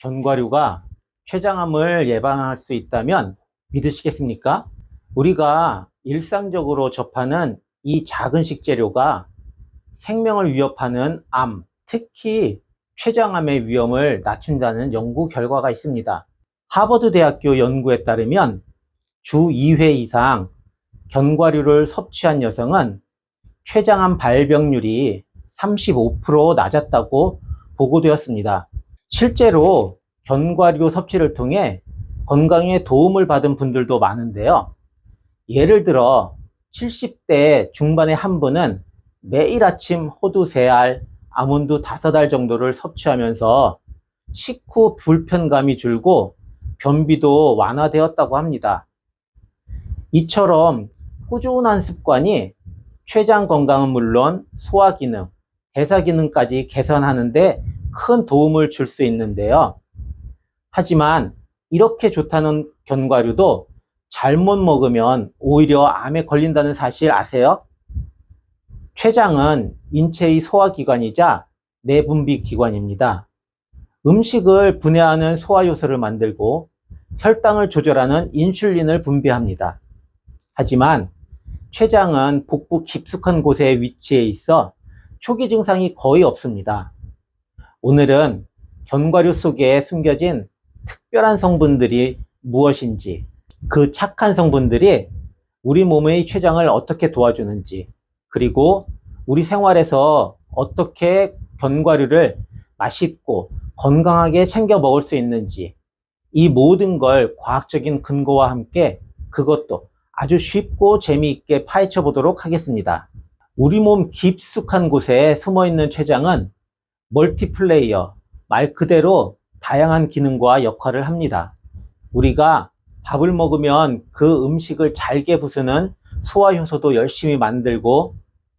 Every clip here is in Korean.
견과류가 췌장암을 예방할 수 있다면 믿으시겠습니까? 우리가 일상적으로 접하는 이 작은 식재료가 생명을 위협하는 암, 특히 췌장암의 위험을 낮춘다는 연구 결과가 있습니다. 하버드 대학교 연구에 따르면 주 2회 이상 견과류를 섭취한 여성은 췌장암 발병률이 35% 낮았다고 보고되었습니다. 실제로 견과류 섭취를 통해 건강에 도움을 받은 분들도 많은데요. 예를 들어 70대 중반의 한 분은 매일 아침 호두 3알, 아몬드 5알 정도를 섭취하면서 식후 불편감이 줄고 변비도 완화되었다고 합니다. 이처럼 꾸준한 습관이 췌장 건강은 물론 소화 기능, 대사 기능까지 개선하는 데 큰 도움을 줄 수 있는데요. 하지만 이렇게 좋다는 견과류도 잘못 먹으면 오히려 암에 걸린다는 사실 아세요? 췌장은 인체의 소화기관이자 내분비 기관입니다. 음식을 분해하는 소화효소를 만들고 혈당을 조절하는 인슐린을 분비합니다. 하지만 췌장은 복부 깊숙한 곳에 위치해 있어 초기 증상이 거의 없습니다. 오늘은 견과류 속에 숨겨진 특별한 성분들이 무엇인지, 그 착한 성분들이 우리 몸의 췌장을 어떻게 도와주는지, 그리고 우리 생활에서 어떻게 견과류를 맛있고 건강하게 챙겨 먹을 수 있는지, 이 모든 걸 과학적인 근거와 함께 그것도 아주 쉽고 재미있게 파헤쳐 보도록 하겠습니다. 우리 몸 깊숙한 곳에 숨어있는 췌장은 멀티플레이어, 말 그대로 다양한 기능과 역할을 합니다. 우리가 밥을 먹으면 그 음식을 잘게 부수는 소화효소도 열심히 만들고,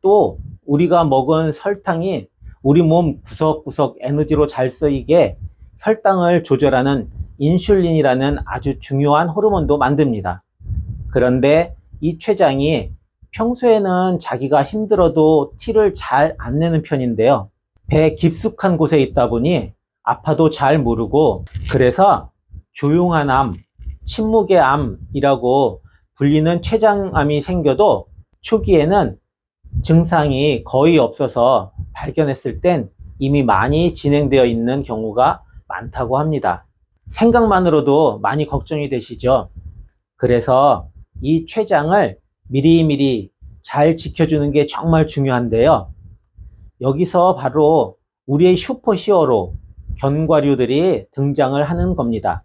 또 우리가 먹은 설탕이 우리 몸 구석구석 에너지로 잘 쓰이게 혈당을 조절하는 인슐린이라는 아주 중요한 호르몬도 만듭니다. 그런데 이 췌장이 평소에는 자기가 힘들어도 티를 잘 안 내는 편인데요. 배 깊숙한 곳에 있다 보니 아파도 잘 모르고, 그래서 조용한 암, 침묵의 암이라고 불리는 췌장암이 생겨도 초기에는 증상이 거의 없어서 발견했을 땐 이미 많이 진행되어 있는 경우가 많다고 합니다. 생각만으로도 많이 걱정이 되시죠? 그래서 이 췌장을 미리미리 잘 지켜주는 게 정말 중요한데요. 여기서 바로 우리의 슈퍼 히어로 견과류들이 등장을 하는 겁니다.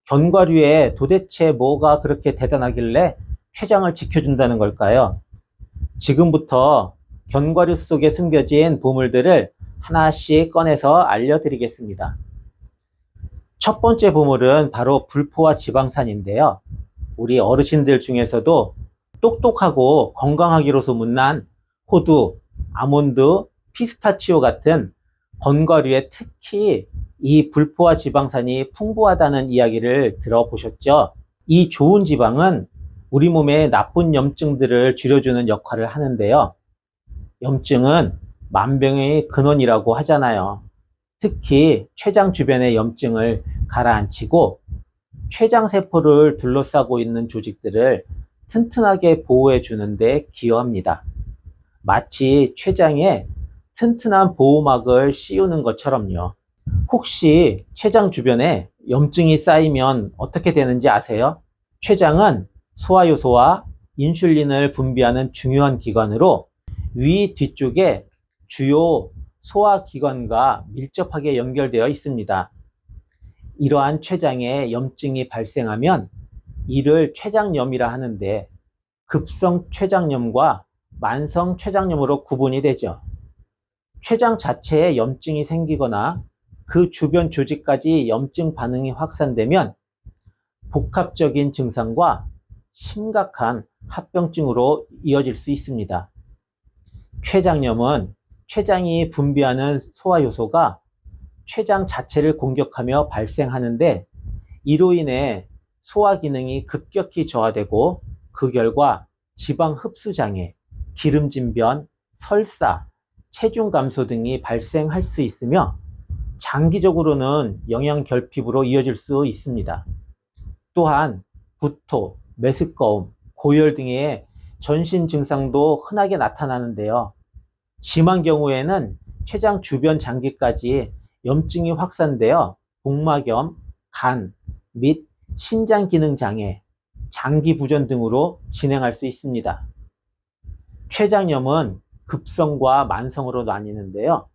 견과류에 도대체 뭐가 그렇게 대단하길래 췌장을 지켜준다는 걸까요? 지금부터 견과류 속에 숨겨진 보물들을 하나씩 꺼내서 알려드리겠습니다. 첫 번째 보물은 바로 불포화 지방산인데요. 우리 어르신들 중에서도 똑똑하고 건강하기로 소문난 호두, 아몬드, 피스타치오 같은 견과류에 특히 이 불포화 지방산이 풍부하다는 이야기를 들어보셨죠? 이 좋은 지방은 우리 몸의 나쁜 염증들을 줄여주는 역할을 하는데요. 염증은 만병의 근원이라고 하잖아요. 특히 췌장 주변의 염증을 가라앉히고 췌장세포를 둘러싸고 있는 조직들을 튼튼하게 보호해 주는데 기여합니다. 마치 췌장에 튼튼한 보호막을 씌우는 것처럼요. 혹시 췌장 주변에 염증이 쌓이면 어떻게 되는지 아세요? 췌장은 소화효소와 인슐린을 분비하는 중요한 기관으로 위 뒤쪽에 주요 소화기관과 밀접하게 연결되어 있습니다. 이러한 췌장에 염증이 발생하면 이를 췌장염이라 하는데, 급성 췌장염과 만성 췌장염으로 구분이 되죠. 췌장 자체에 염증이 생기거나 그 주변 조직까지 염증 반응이 확산되면 복합적인 증상과 심각한 합병증으로 이어질 수 있습니다. 췌장염은 췌장이 분비하는 소화효소가 췌장 자체를 공격하며 발생하는데, 이로 인해 소화 기능이 급격히 저하되고 그 결과 지방 흡수 장애, 기름진 변, 설사, 체중 감소 등이 발생할 수 있으며, 장기적으로는 영양 결핍으로 이어질 수 있습니다. 또한 구토, 메스꺼움, 고열 등의 전신 증상도 흔하게 나타나는데요. 심한 경우에는 췌장 주변 장기까지 염증이 확산되어 복막염, 간 및 신장 기능 장애, 장기 부전 등으로 진행할 수 있습니다. 췌장염은 급성과 만성으로 나뉘는데요.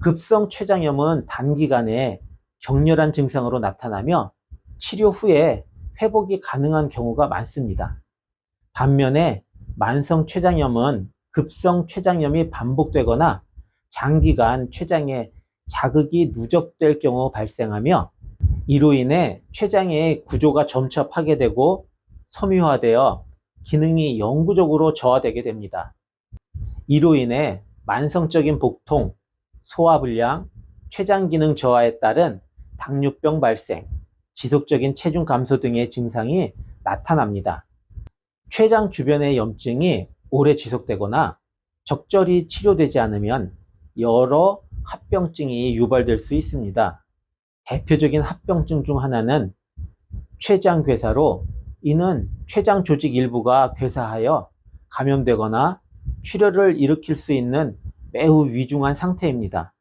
급성 췌장염은 단기간에 격렬한 증상으로 나타나며 치료 후에 회복이 가능한 경우가 많습니다. 반면에 만성 췌장염은 급성 췌장염이 반복되거나 장기간 췌장에 자극이 누적될 경우 발생하며 이로 인해 췌장의 구조가 점차 파괴되고 섬유화되어 기능이 영구적으로 저하되게 됩니다. 이로 인해 만성적인 복통, 소화불량, 췌장 기능 저하에 따른 당뇨병 발생, 지속적인 체중 감소 등의 증상이 나타납니다. 췌장 주변의 염증이 오래 지속되거나 적절히 치료되지 않으면 여러 합병증이 유발될 수 있습니다. 대표적인 합병증 중 하나는 췌장괴사로, 이는 췌장 조직 일부가 괴사하여 감염되거나 출혈을 일으킬 수 있는 매우 위중한 상태입니다.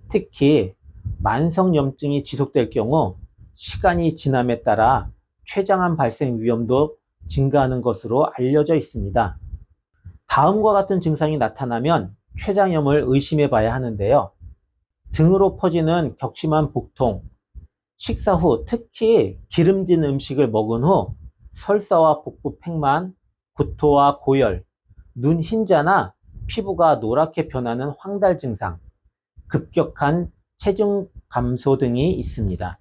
특히 만성염증이 지속될 경우 시간이 지남에 따라 췌장암 발생 위험도 증가하는 것으로 알려져 있습니다. 다음과 같은 증상이 나타나면 췌장염을 의심해 봐야 하는데요. 등으로 퍼지는 격심한 복통, 식사 후 특히 기름진 음식을 먹은 후 설사와 복부 팽만, 구토와 고열, 눈 흰자나 피부가 노랗게 변하는 황달 증상, 급격한 체중 감소 등이 있습니다.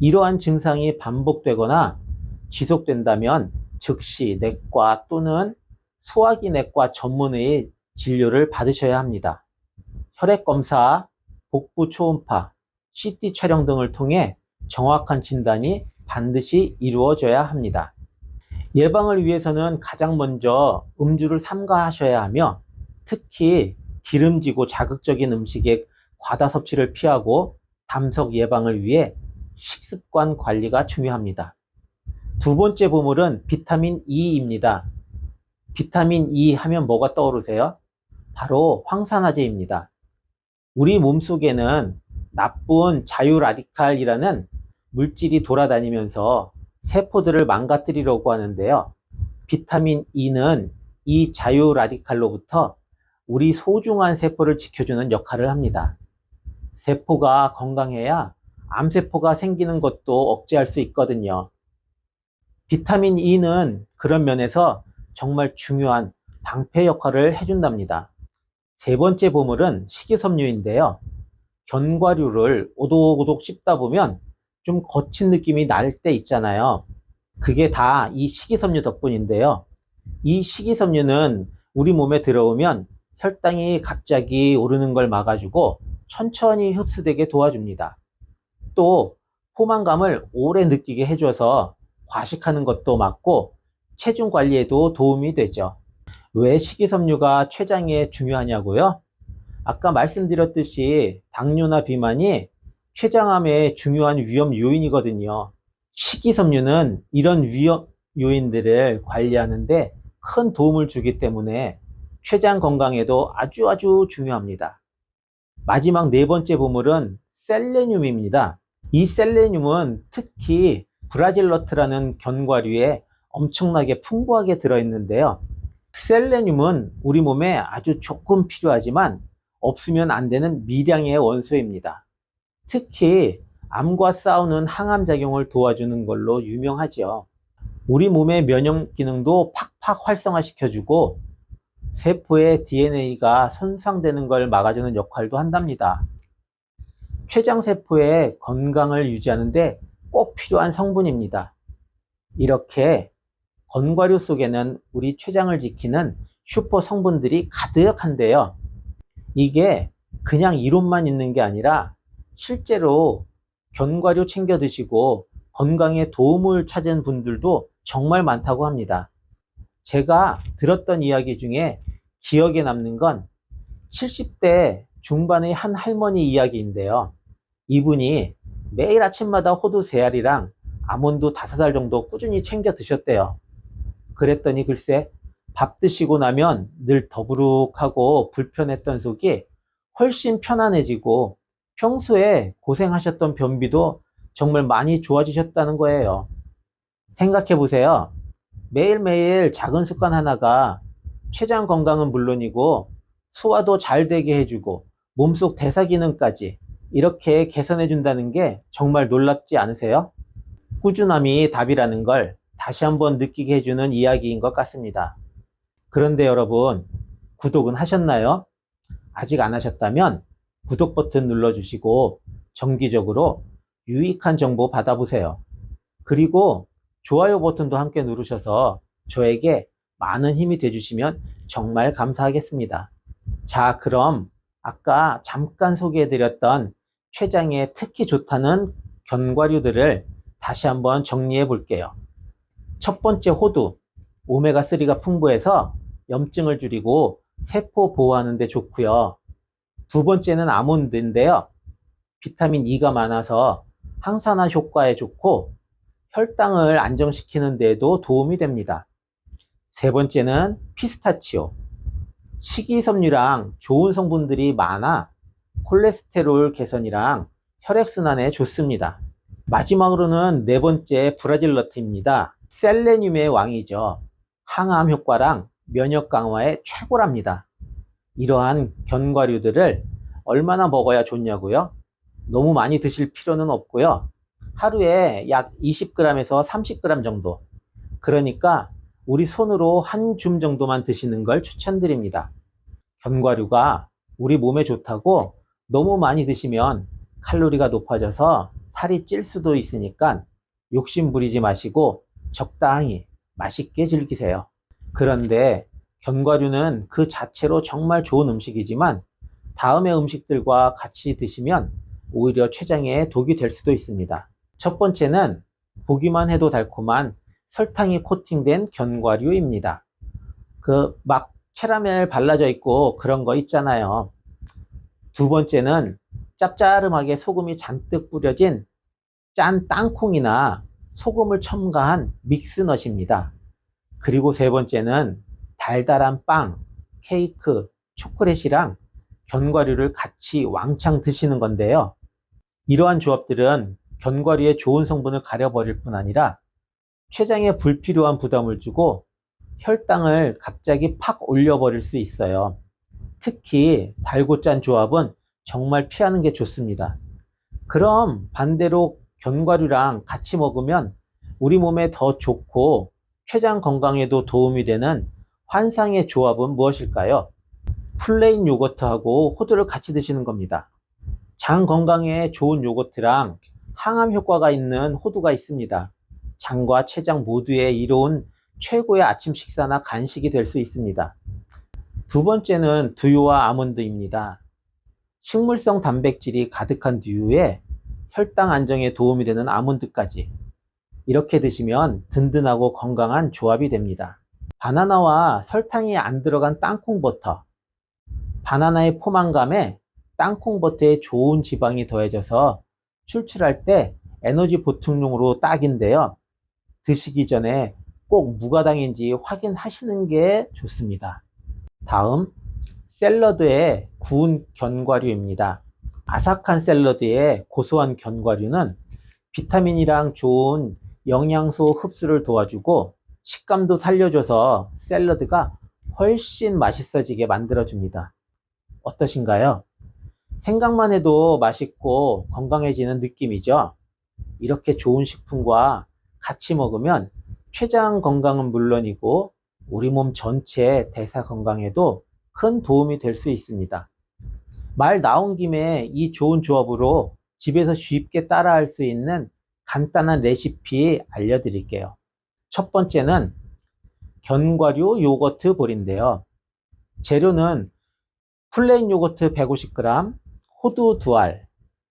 이러한 증상이 반복되거나 지속된다면 즉시 내과 또는 소화기 내과 전문의의 진료를 받으셔야 합니다. 혈액검사, 복부 초음파, CT 촬영 등을 통해 정확한 진단이 반드시 이루어져야 합니다. 예방을 위해서는 가장 먼저 음주를 삼가하셔야 하며 특히 기름지고 자극적인 음식의 과다 섭취를 피하고 담석 예방을 위해 식습관 관리가 중요합니다. 두 번째 보물은 비타민 E입니다. 비타민 E 하면 뭐가 떠오르세요? 바로 황산화제입니다. 우리 몸속에는 나쁜 자유라디칼이라는 물질이 돌아다니면서 세포들을 망가뜨리려고 하는데요. 비타민 E는 이 자유라디칼로부터 우리 소중한 세포를 지켜주는 역할을 합니다. 세포가 건강해야 암세포가 생기는 것도 억제할 수 있거든요. 비타민 E는 그런 면에서 정말 중요한 방패 역할을 해준답니다. 세 번째 보물은 식이섬유인데요. 견과류를 오독오독 씹다 보면 좀 거친 느낌이 날 때 있잖아요. 그게 다 이 식이섬유 덕분인데요. 이 식이섬유는 우리 몸에 들어오면 혈당이 갑자기 오르는 걸 막아주고 천천히 흡수되게 도와줍니다. 또 포만감을 오래 느끼게 해줘서 과식하는 것도 막고 체중 관리에도 도움이 되죠. 왜 식이섬유가 췌장에 중요하냐고요? 아까 말씀드렸듯이 당뇨나 비만이 췌장암의 중요한 위험 요인이거든요. 식이섬유는 이런 위험 요인들을 관리하는데 큰 도움을 주기 때문에 췌장 건강에도 아주 중요합니다. 마지막 네 번째 보물은 셀레늄입니다. 이 셀레늄은 특히 브라질너트라는 견과류에 엄청나게 풍부하게 들어있는데요. 셀레늄은 우리 몸에 아주 조금 필요하지만 없으면 안 되는 미량의 원소입니다. 특히 암과 싸우는 항암작용을 도와주는 걸로 유명하죠. 우리 몸의 면역 기능도 팍팍 활성화시켜주고 세포의 DNA가 손상되는 걸 막아주는 역할도 한답니다. 췌장세포의 건강을 유지하는데 꼭 필요한 성분입니다. 이렇게 견과류 속에는 우리 췌장을 지키는 슈퍼 성분들이 가득한데요. 이게 그냥 이론만 있는 게 아니라 실제로 견과류 챙겨 드시고 건강에 도움을 찾은 분들도 정말 많다고 합니다. 제가 들었던 이야기 중에 기억에 남는 건 70대 중반의 한 할머니 이야기인데요. 이분이 매일 아침마다 호두 3알이랑 아몬드 5알 정도 꾸준히 챙겨 드셨대요. 그랬더니 글쎄 밥 드시고 나면 늘 더부룩하고 불편했던 속이 훨씬 편안해지고 평소에 고생하셨던 변비도 정말 많이 좋아지셨다는 거예요. 생각해 보세요. 매일매일 작은 습관 하나가 췌장 건강은 물론이고 소화도 잘 되게 해주고 몸속 대사 기능까지 이렇게 개선해 준다는 게 정말 놀랍지 않으세요? 꾸준함이 답이라는 걸 다시 한번 느끼게 해주는 이야기인 것 같습니다. 그런데 여러분, 구독은 하셨나요? 아직 안 하셨다면 구독 버튼 눌러주시고 정기적으로 유익한 정보 받아보세요. 그리고 좋아요 버튼도 함께 누르셔서 저에게 많은 힘이 되주시면 정말 감사하겠습니다. 자, 그럼 아까 잠깐 소개해드렸던 췌장에 특히 좋다는 견과류들을 다시 한번 정리해 볼게요. 첫 번째 호두, 오메가3가 풍부해서 염증을 줄이고 세포 보호하는 데 좋고요. 두 번째는 아몬드인데요. 비타민 E가 많아서 항산화 효과에 좋고 혈당을 안정시키는 데도 도움이 됩니다. 세 번째는 피스타치오. 식이섬유랑 좋은 성분들이 많아 콜레스테롤 개선이랑 혈액순환에 좋습니다. 마지막으로는 네 번째 브라질 너트입니다. 셀레늄의 왕이죠. 항암 효과랑 면역 강화에 최고랍니다. 이러한 견과류들을 얼마나 먹어야 좋냐고요? 너무 많이 드실 필요는 없고요. 하루에 약 20g에서 30g 정도. 그러니까 우리 손으로 한 줌 정도만 드시는 걸 추천드립니다. 견과류가 우리 몸에 좋다고 너무 많이 드시면 칼로리가 높아져서 살이 찔 수도 있으니까 욕심 부리지 마시고 적당히 맛있게 즐기세요. 그런데 견과류는 그 자체로 정말 좋은 음식이지만 다음의 음식들과 같이 드시면 오히려 췌장에 독이 될 수도 있습니다. 첫 번째는 보기만 해도 달콤한 설탕이 코팅된 견과류입니다. 막 캐러멜 발라져 있고 그런 거 있잖아요. 두 번째는 짭짤하게 소금이 잔뜩 뿌려진 짠 땅콩이나 소금을 첨가한 믹스넛입니다. 그리고 세 번째는 달달한 빵, 케이크, 초콜릿이랑 견과류를 같이 왕창 드시는 건데요. 이러한 조합들은 견과류의 좋은 성분을 가려버릴 뿐 아니라 췌장에 불필요한 부담을 주고 혈당을 갑자기 팍 올려버릴 수 있어요. 특히 달고 짠 조합은 정말 피하는 게 좋습니다. 그럼 반대로 견과류랑 같이 먹으면 우리 몸에 더 좋고 췌장 건강에도 도움이 되는 환상의 조합은 무엇일까요? 플레인 요거트하고 호두를 같이 드시는 겁니다. 장 건강에 좋은 요거트랑 항암 효과가 있는 호두가 있습니다. 장과 췌장 모두에 이로운 최고의 아침 식사나 간식이 될 수 있습니다. 두 번째는 두유와 아몬드입니다. 식물성 단백질이 가득한 두유에 혈당 안정에 도움이 되는 아몬드까지 이렇게 드시면 든든하고 건강한 조합이 됩니다. 바나나와 설탕이 안 들어간 땅콩버터. 바나나의 포만감에 땅콩버터에 좋은 지방이 더해져서 출출할 때 에너지 보충용으로 딱인데요. 드시기 전에 꼭 무가당인지 확인하시는 게 좋습니다. 다음, 샐러드에 구운 견과류입니다. 아삭한 샐러드에 고소한 견과류는 비타민이랑 좋은 영양소 흡수를 도와주고 식감도 살려줘서 샐러드가 훨씬 맛있어지게 만들어줍니다. 어떠신가요? 생각만 해도 맛있고 건강해지는 느낌이죠? 이렇게 좋은 식품과 같이 먹으면 췌장 건강은 물론이고 우리 몸 전체 대사 건강에도 큰 도움이 될 수 있습니다. 말 나온 김에 이 좋은 조합으로 집에서 쉽게 따라할 수 있는 간단한 레시피 알려드릴게요. 첫 번째는 견과류 요거트 볼인데요. 재료는 플레인 요거트 150g, 호두 2알,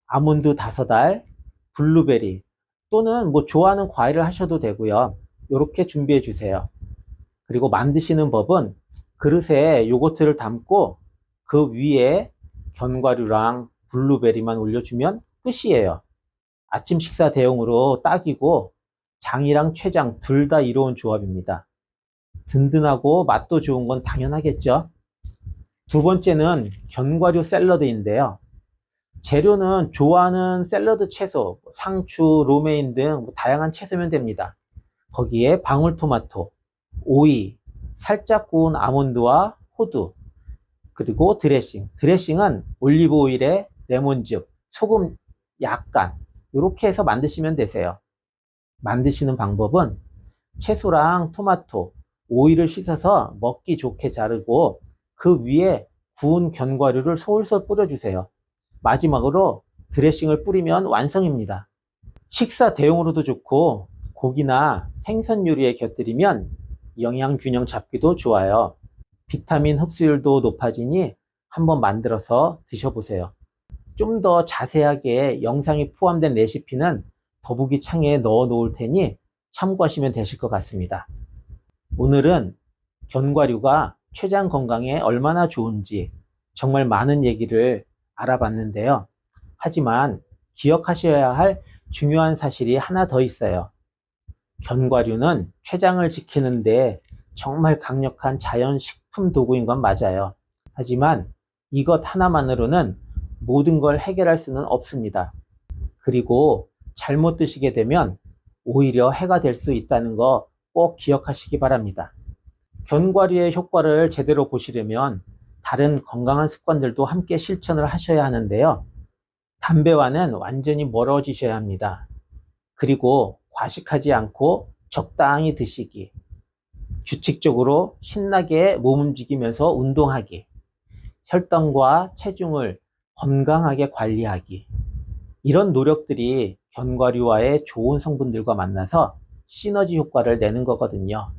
아몬드 5알, 블루베리 또는 뭐 좋아하는 과일을 하셔도 되고요. 이렇게 준비해 주세요. 그리고 만드시는 법은 그릇에 요거트를 담고 그 위에 견과류랑 블루베리만 올려주면 끝이에요. 아침 식사 대용으로 딱이고 장이랑 췌장 둘 다 이로운 조합입니다. 든든하고 맛도 좋은 건 당연하겠죠. 두 번째는 견과류 샐러드인데요. 재료는 좋아하는 샐러드 채소, 상추, 로메인 등 다양한 채소면 됩니다. 거기에 방울토마토, 오이, 살짝 구운 아몬드와 호두, 그리고 드레싱. 드레싱은 올리브 오일에 레몬즙, 소금 약간 이렇게 해서 만드시면 되세요. 만드시는 방법은 채소랑 토마토, 오이를 씻어서 먹기 좋게 자르고 그 위에 구운 견과류를 솔솔 뿌려주세요. 마지막으로 드레싱을 뿌리면 완성입니다. 식사 대용으로도 좋고 고기나 생선 요리에 곁들이면 영양 균형 잡기도 좋아요. 비타민 흡수율도 높아지니 한번 만들어서 드셔보세요. 좀 더 자세하게 영상이 포함된 레시피는 더보기 창에 넣어 놓을 테니 참고하시면 되실 것 같습니다. 오늘은 견과류가 췌장 건강에 얼마나 좋은지 정말 많은 얘기를 알아봤는데요. 하지만 기억하셔야 할 중요한 사실이 하나 더 있어요. 견과류는 췌장을 지키는데 정말 강력한 자연식품 도구인 건 맞아요. 하지만 이것 하나만으로는 모든 걸 해결할 수는 없습니다. 그리고 잘못 드시게 되면 오히려 해가 될 수 있다는 거 꼭 기억하시기 바랍니다. 견과류의 효과를 제대로 보시려면 다른 건강한 습관들도 함께 실천을 하셔야 하는데요. 담배와는 완전히 멀어지셔야 합니다. 그리고 과식하지 않고 적당히 드시기, 규칙적으로 신나게 몸 움직이면서 운동하기, 혈당과 체중을 건강하게 관리하기, 이런 노력들이 견과류와의 좋은 성분들과 만나서 시너지 효과를 내는 거거든요.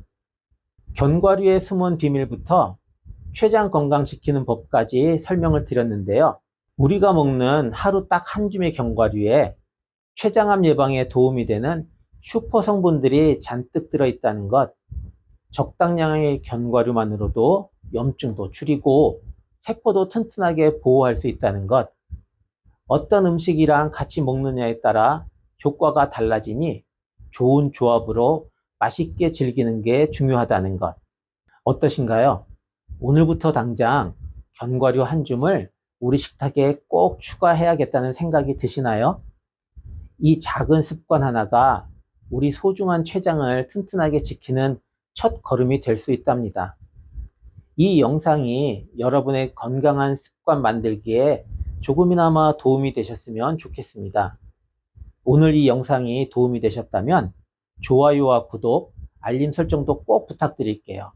견과류의 숨은 비밀부터 췌장 건강 지키는 법까지 설명을 드렸는데요. 우리가 먹는 하루 딱 한 줌의 견과류에 췌장암 예방에 도움이 되는 슈퍼 성분들이 잔뜩 들어있다는 것, 적당량의 견과류만으로도 염증도 줄이고 세포도 튼튼하게 보호할 수 있다는 것, 어떤 음식이랑 같이 먹느냐에 따라 효과가 달라지니 좋은 조합으로 맛있게 즐기는 게 중요하다는 것. 어떠신가요? 오늘부터 당장 견과류 한 줌을 우리 식탁에 꼭 추가해야겠다는 생각이 드시나요? 이 작은 습관 하나가 우리 소중한 췌장을 튼튼하게 지키는 첫 걸음이 될 수 있답니다. 이 영상이 여러분의 건강한 습관 만들기에 조금이나마 도움이 되셨으면 좋겠습니다. 오늘 이 영상이 도움이 되셨다면 좋아요와 구독, 알림 설정도 꼭 부탁드릴게요.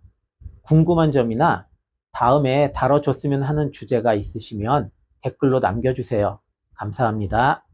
궁금한 점이나 다음에 다뤄줬으면 하는 주제가 있으시면 댓글로 남겨주세요. 감사합니다.